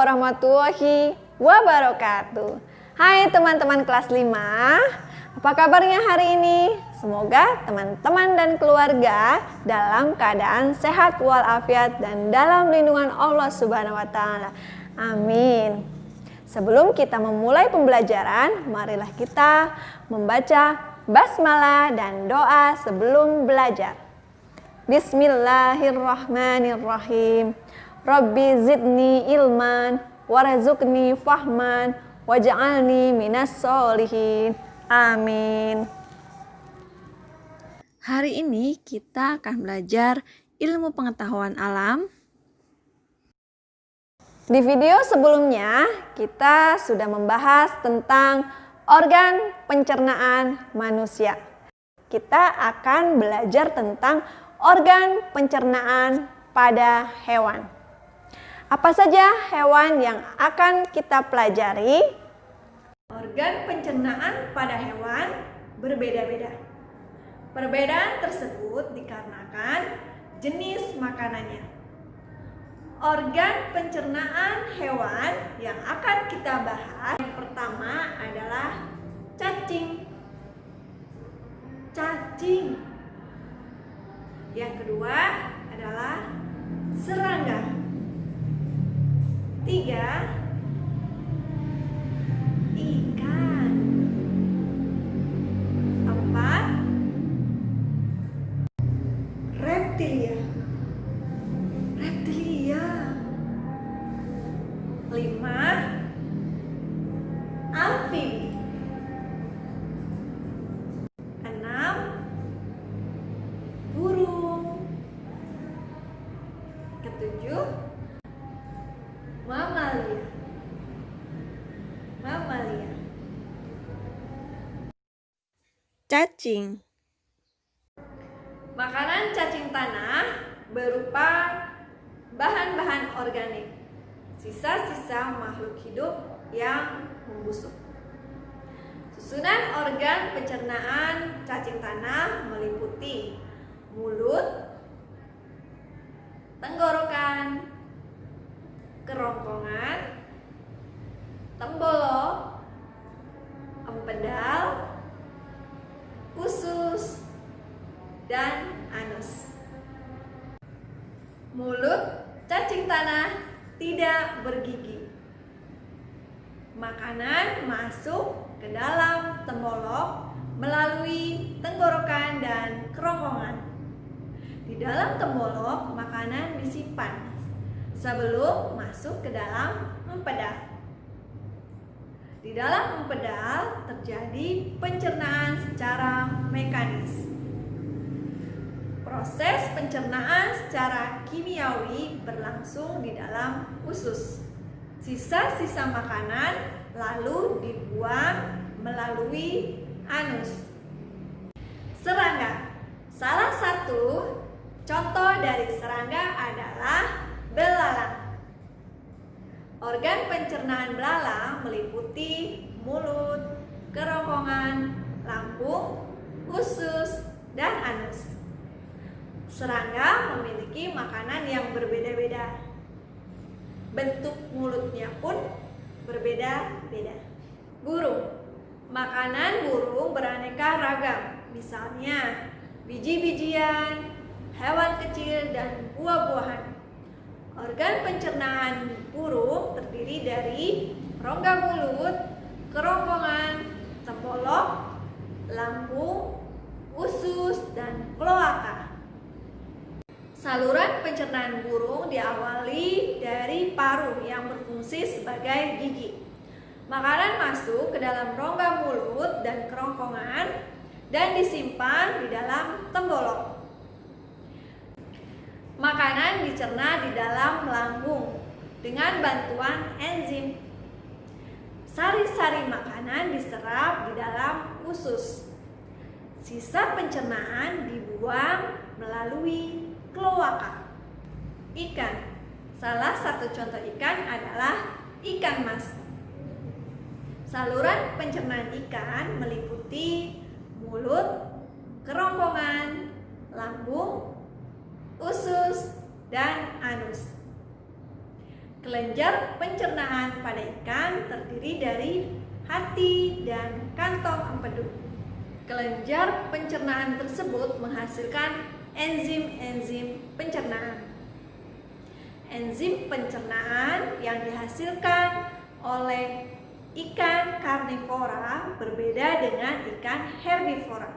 warahmatullahi wabarakatuh. Hai teman-teman kelas 5, apa kabarnya hari ini? Semoga teman-teman dan keluarga dalam keadaan sehat walafiat dan dalam lindungan Allah Subhanahu wa taala. Amin. Sebelum kita memulai pembelajaran, marilah kita membaca basmalah dan doa sebelum belajar. Bismillahirrahmanirrahim. Rabbi zidni ilman warzuqni fahman waj'alni minas sholihin. Amin. Hari ini kita akan belajar ilmu pengetahuan alam. Di video sebelumnya kita sudah membahas tentang organ pencernaan manusia. Kita akan belajar tentang organ pencernaan pada hewan. Apa saja hewan yang akan kita pelajari? Organ pencernaan pada hewan berbeda-beda. Perbedaan tersebut dikarenakan jenis makanannya. Organ pencernaan hewan yang akan kita bahas yang pertama adalah cacing. Yang kedua adalah serangga. 3. Ikan. 4. Reptilia. 5. Amfibi. 6. Burung. 7. Mamalia. Cacing. Makanan cacing tanah berupa bahan-bahan organik, sisa-sisa makhluk hidup yang membusuk. Susunan organ pencernaan cacing tanah meliputi mulut, tenggorokan, kerongkongan, tembolok, empedal, usus, dan anus. Mulut cacing tanah tidak bergigi. Makanan masuk ke dalam tembolok melalui tenggorokan dan kerongkongan. Di dalam tembolok makanan disimpan sebelum masuk ke dalam empedal. Di dalam empedal terjadi pencernaan secara mekanis. Proses pencernaan secara kimiawi berlangsung di dalam usus. Sisa-sisa makanan lalu dibuang melalui anus. Serangga. Salah satu contoh dari serangga adalah belalang. Organ pencernaan belalang meliputi mulut, kerongkongan, lambung, usus, dan anus. Serangga memiliki makanan yang berbeda-beda. Bentuk mulutnya pun berbeda-beda. Burung. Makanan burung beraneka ragam. Misalnya biji-bijian, hewan kecil, dan buah-buahan. Organ pencernaan burung terdiri dari rongga mulut, kerongkongan, tembolok, lambung, usus, dan kloaka. Saluran pencernaan burung diawali dari paru yang berfungsi sebagai gigi. Makanan masuk ke dalam rongga mulut dan kerongkongan dan disimpan di dalam tembolok. Makanan dicerna di dalam lambung dengan bantuan enzim. Sari-sari makanan diserap di dalam usus. Sisa pencernaan dibuang melalui kloaka. Ikan. Salah satu contoh ikan adalah ikan mas. Saluran pencernaan ikan meliputi mulut, kerongkongan, lambung, usus, dan anus. Kelenjar pencernaan pada ikan terdiri dari hati dan kantong empedu. Kelenjar pencernaan tersebut menghasilkan enzim-enzim pencernaan. Enzim pencernaan yang dihasilkan oleh ikan karnivora berbeda dengan ikan herbivora.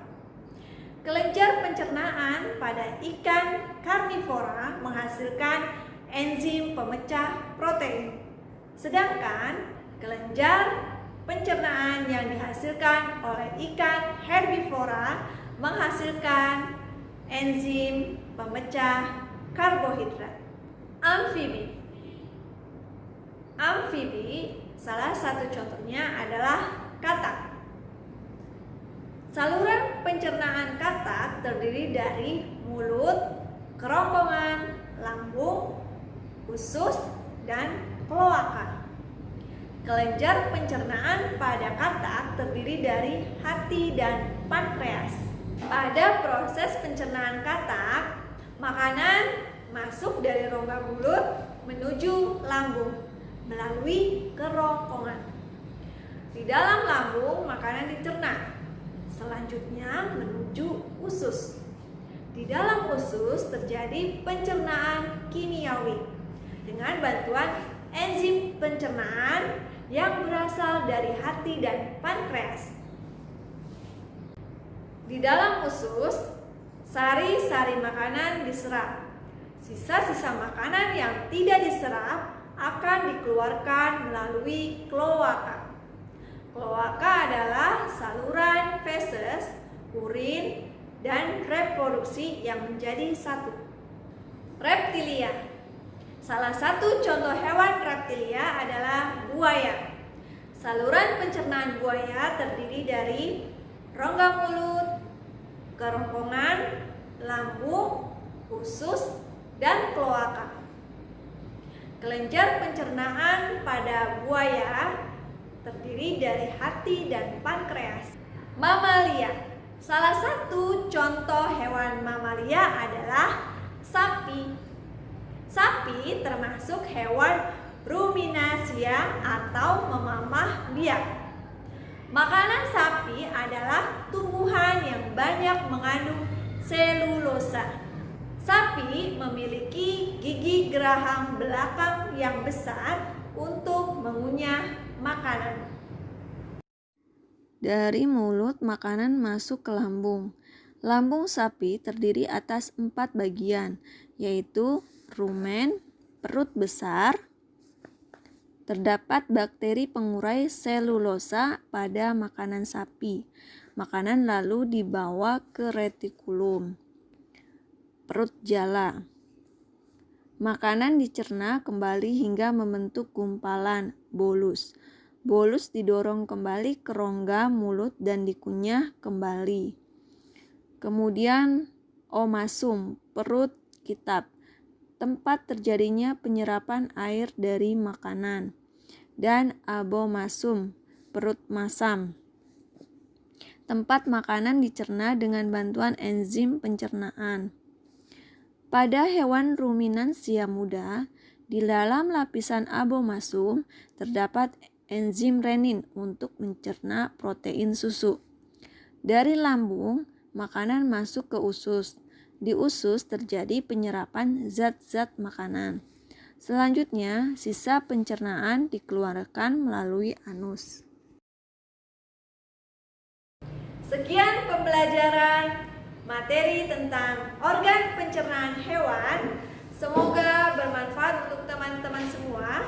Kelenjar pencernaan pada ikan karnivora menghasilkan enzim pemecah protein, sedangkan kelenjar pencernaan yang dihasilkan oleh ikan herbivora menghasilkan enzim pemecah karbohidrat. Amfibi. Amfibi salah satu contohnya adalah katak. Saluran pencernaan katak terdiri dari mulut, kerongkongan, lambung, usus, dan kloaka. Kelenjar pencernaan pada katak terdiri dari hati dan pankreas. Pada proses pencernaan katak, makanan masuk dari rongga mulut menuju lambung melalui kerongkongan. Di dalam lambung, makanan dicerna. Selanjutnya menuju usus. Di dalam usus terjadi pencernaan kimiawi dengan bantuan enzim pencernaan yang berasal dari hati dan pankreas. Di dalam usus, sari-sari makanan diserap. Sisa-sisa makanan yang tidak diserap akan dikeluarkan melalui kloaka. Kloaka adalah saluran feses, urin, dan reproduksi yang menjadi satu. Reptilia. Salah satu contoh hewan reptilia adalah buaya. Saluran pencernaan buaya terdiri dari rongga mulut, kerongkongan, lambung, usus, dan kloaka. Kelenjar pencernaan pada buaya terdiri dari hati dan pankreas. Mamalia. Salah satu contoh hewan mamalia adalah sapi. Sapi termasuk hewan ruminasia atau memamah biak. Makanan sapi adalah tumbuhan yang banyak mengandung selulosa. Sapi memiliki gigi geraham belakang yang besar untuk mengunyah makanan. Dari mulut, makanan masuk ke lambung. Lambung sapi terdiri atas 4 bagian, yaitu rumen, perut besar. Terdapat bakteri pengurai selulosa pada makanan sapi. Makanan lalu dibawa ke retikulum. Perut jala. Makanan dicerna kembali hingga membentuk gumpalan, bolus. Bolus didorong kembali ke rongga mulut dan dikunyah kembali. Kemudian omasum, perut kitab, tempat terjadinya penyerapan air dari makanan, dan abomasum, perut masam, tempat makanan dicerna dengan bantuan enzim pencernaan. Pada hewan ruminansia muda, di dalam lapisan abomasum terdapat enzim renin untuk mencerna protein susu. Dari lambung, makanan masuk ke usus. Di usus terjadi penyerapan zat-zat makanan. Selanjutnya, sisa pencernaan dikeluarkan melalui anus. Sekian pembelajaran materi tentang organ pencernaan hewan. Semoga bermanfaat untuk teman-teman semua.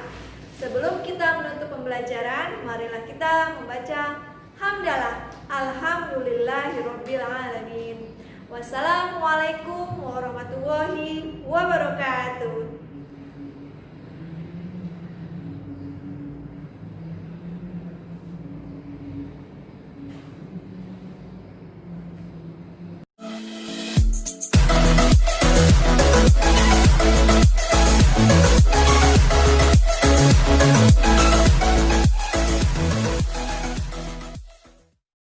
Sebelum kita menutup pembelajaran, marilah kita membaca hamdalah. Alhamdulillahirabbil alamin. Wassalamualaikum warahmatullahi wabarakatuh.